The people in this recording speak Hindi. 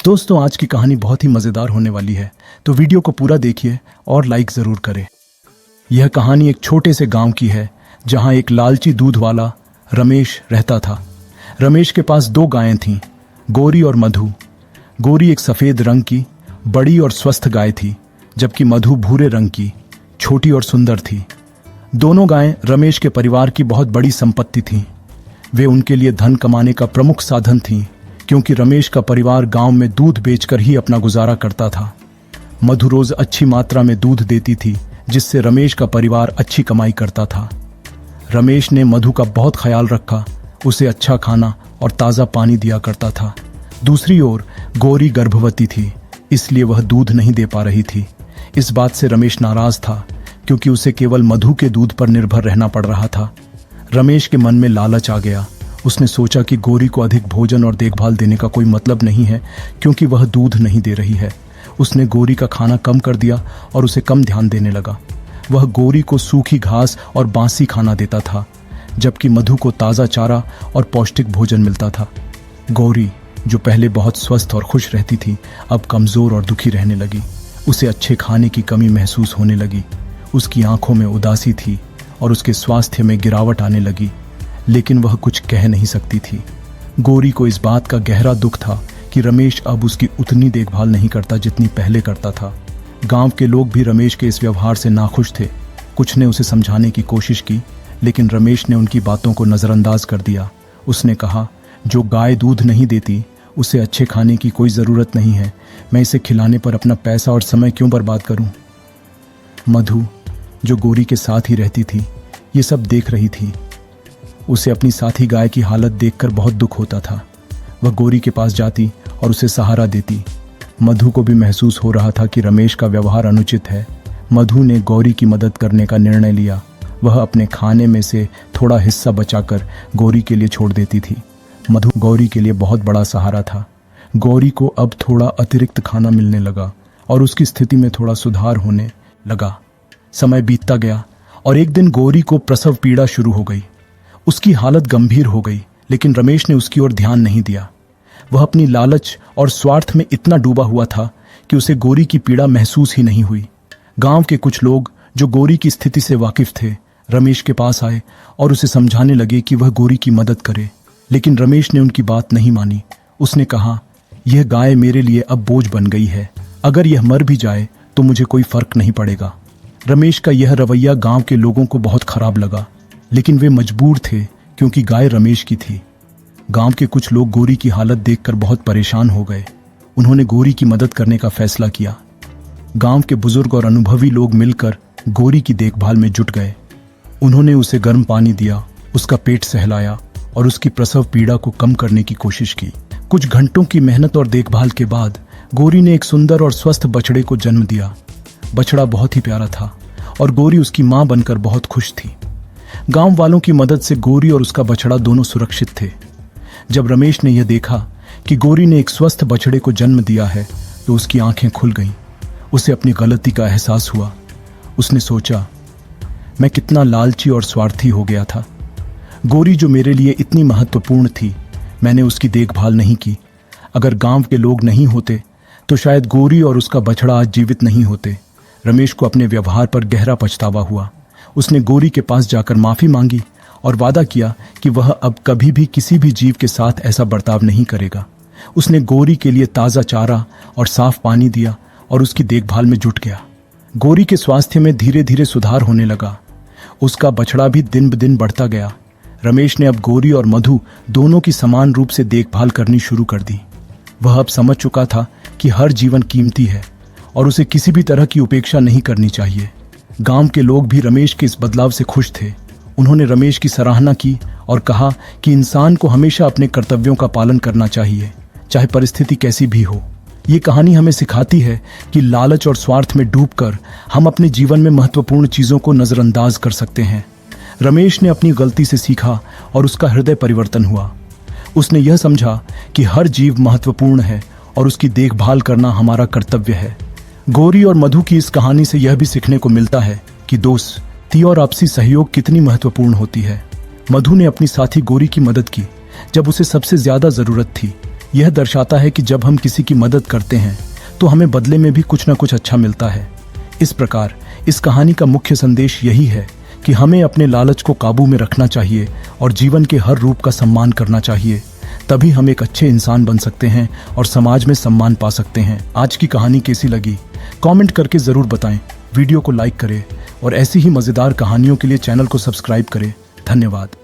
दोस्तों, आज की कहानी बहुत ही मज़ेदार होने वाली है, तो वीडियो को पूरा देखिए और लाइक ज़रूर करें। यह कहानी एक छोटे से गांव की है जहां एक लालची दूध वाला रमेश रहता था। रमेश के पास दो गायें थीं, गौरी और मधु। गौरी एक सफ़ेद रंग की बड़ी और स्वस्थ गाय थी, जबकि मधु भूरे रंग की छोटी और सुंदर थी। दोनों गायें रमेश के परिवार की बहुत बड़ी संपत्ति थीं। वे उनके लिए धन कमाने का प्रमुख साधन थीं, क्योंकि रमेश का परिवार गांव में दूध बेचकर ही अपना गुजारा करता था। मधु रोज अच्छी मात्रा में दूध देती थी, जिससे रमेश का परिवार अच्छी कमाई करता था। रमेश ने मधु का बहुत ख्याल रखा, उसे अच्छा खाना और ताज़ा पानी दिया करता था। दूसरी ओर गौरी गर्भवती थी, इसलिए वह दूध नहीं दे पा रही थी। इस बात से रमेश नाराज था, क्योंकि उसे केवल मधु के दूध पर निर्भर रहना पड़ रहा था। रमेश के मन में लालच आ गया। उसने सोचा कि गौरी को अधिक भोजन और देखभाल देने का कोई मतलब नहीं है, क्योंकि वह दूध नहीं दे रही है। उसने गौरी का खाना कम कर दिया और उसे कम ध्यान देने लगा। वह गौरी को सूखी घास और बासी खाना देता था, जबकि मधु को ताज़ा चारा और पौष्टिक भोजन मिलता था। गौरी, जो पहले बहुत स्वस्थ और खुश रहती थी, अब कमज़ोर और दुखी रहने लगी। उसे अच्छे खाने की कमी महसूस होने लगी। उसकी आंखों में उदासी थी और उसके स्वास्थ्य में गिरावट आने लगी, लेकिन वह कुछ कह नहीं सकती थी। गौरी को इस बात का गहरा दुख था कि रमेश अब उसकी उतनी देखभाल नहीं करता जितनी पहले करता था। गांव के लोग भी रमेश के इस व्यवहार से नाखुश थे। कुछ ने उसे समझाने की कोशिश की, लेकिन रमेश ने उनकी बातों को नज़रअंदाज कर दिया। उसने कहा, जो गाय दूध नहीं देती उसे अच्छे खाने की कोई ज़रूरत नहीं है। मैं इसे खिलाने पर अपना पैसा और समय क्यों बर्बाद करूं? मधु, जो गौरी के साथ ही रहती थी, ये सब देख रही थी। उसे अपनी साथी गाय की हालत देखकर बहुत दुख होता था। वह गौरी के पास जाती और उसे सहारा देती। मधु को भी महसूस हो रहा था कि रमेश का व्यवहार अनुचित है। मधु ने गौरी की मदद करने का निर्णय लिया। वह अपने खाने में से थोड़ा हिस्सा बचाकर गौरी के लिए छोड़ देती थी। मधु गौरी के लिए बहुत बड़ा सहारा था। गौरी को अब थोड़ा अतिरिक्त खाना मिलने लगा और उसकी स्थिति में थोड़ा सुधार होने लगा। समय बीतता गया और एक दिन गौरी को प्रसव पीड़ा शुरू हो गई। उसकी हालत गंभीर हो गई, लेकिन रमेश ने उसकी ओर ध्यान नहीं दिया। वह अपनी लालच और स्वार्थ में इतना डूबा हुआ था कि उसे गौरी की पीड़ा महसूस ही नहीं हुई। गांव के कुछ लोग, जो गौरी की स्थिति से वाकिफ थे, रमेश के पास आए और उसे समझाने लगे कि वह गौरी की मदद करे, लेकिन रमेश ने उनकी बात नहीं मानी। उसने कहा, यह गाय मेरे लिए अब बोझ बन गई है। अगर यह मर भी जाए तो मुझे कोई फर्क नहीं पड़ेगा। रमेश का यह रवैया गांव के लोगों को बहुत खराब लगा, लेकिन वे मजबूर थे, क्योंकि गाय रमेश की थी। गांव के कुछ लोग गौरी की हालत देखकर बहुत परेशान हो गए। उन्होंने गौरी की मदद करने का फैसला किया। गांव के बुजुर्ग और अनुभवी लोग मिलकर गौरी की देखभाल में जुट गए। उन्होंने उसे गर्म पानी दिया, उसका पेट सहलाया और उसकी प्रसव पीड़ा को कम करने की कोशिश की। कुछ घंटों की मेहनत और देखभाल के बाद गौरी ने एक सुंदर और स्वस्थ बछड़े को जन्म दिया। बछड़ा बहुत ही प्यारा था और गौरी उसकी मां बनकर बहुत खुश थी। गांव वालों की मदद से गौरी और उसका बछड़ा दोनों सुरक्षित थे। जब रमेश ने यह देखा कि गौरी ने एक स्वस्थ बछड़े को जन्म दिया है, तो उसकी आंखें खुल गईं। उसे अपनी गलती का एहसास हुआ। उसने सोचा, मैं कितना लालची और स्वार्थी हो गया था। गौरी, जो मेरे लिए इतनी महत्वपूर्ण थी, मैंने उसकी देखभाल नहीं की। अगर गांव के लोग नहीं होते तो शायद गौरी और उसका बछड़ा आज जीवित नहीं होते। रमेश को अपने व्यवहार पर गहरा पछतावा हुआ। उसने गौरी के पास जाकर माफी मांगी और वादा किया कि वह अब कभी भी किसी भी जीव के साथ ऐसा बर्ताव नहीं करेगा। उसने गौरी के लिए ताज़ा चारा और साफ पानी दिया और उसकी देखभाल में जुट गया। गौरी के स्वास्थ्य में धीरे धीरे सुधार होने लगा। उसका बछड़ा भी दिन ब दिन बढ़ता गया। रमेश ने अब गौरी और मधु दोनों की समान रूप से देखभाल करनी शुरू कर दी। वह अब समझ चुका था कि हर जीवन कीमती है और उसे किसी भी तरह की उपेक्षा नहीं करनी चाहिए। गांव के लोग भी रमेश के इस बदलाव से खुश थे। उन्होंने रमेश की सराहना की और कहा कि इंसान को हमेशा अपने कर्तव्यों का पालन करना चाहिए, चाहे परिस्थिति कैसी भी हो। ये कहानी हमें सिखाती है कि लालच और स्वार्थ में डूबकर हम अपने जीवन में महत्वपूर्ण चीज़ों को नज़रअंदाज कर सकते हैं। रमेश ने अपनी गलती से सीखा और उसका हृदय परिवर्तन हुआ। उसने यह समझा कि हर जीव महत्वपूर्ण है और उसकी देखभाल करना हमारा कर्तव्य है। गौरी और मधु की इस कहानी से यह भी सीखने को मिलता है कि दोस्ती और आपसी सहयोग कितनी महत्वपूर्ण होती है। मधु ने अपनी साथी गौरी की मदद की जब उसे सबसे ज्यादा जरूरत थी, यह दर्शाता है कि जब हम किसी की मदद करते हैं तो हमें बदले में भी कुछ ना कुछ अच्छा मिलता है। इस प्रकार इस कहानी का मुख्य संदेश यही है कि हमें अपने लालच को काबू में रखना चाहिए और जीवन के हर रूप का सम्मान करना चाहिए। तभी हम एक अच्छे इंसान बन सकते हैं और समाज में सम्मान पा सकते हैं। आज की कहानी कैसी लगी कमेंट करके ज़रूर बताएं। वीडियो को लाइक करें और ऐसी ही मज़ेदार कहानियों के लिए चैनल को सब्सक्राइब करें। धन्यवाद।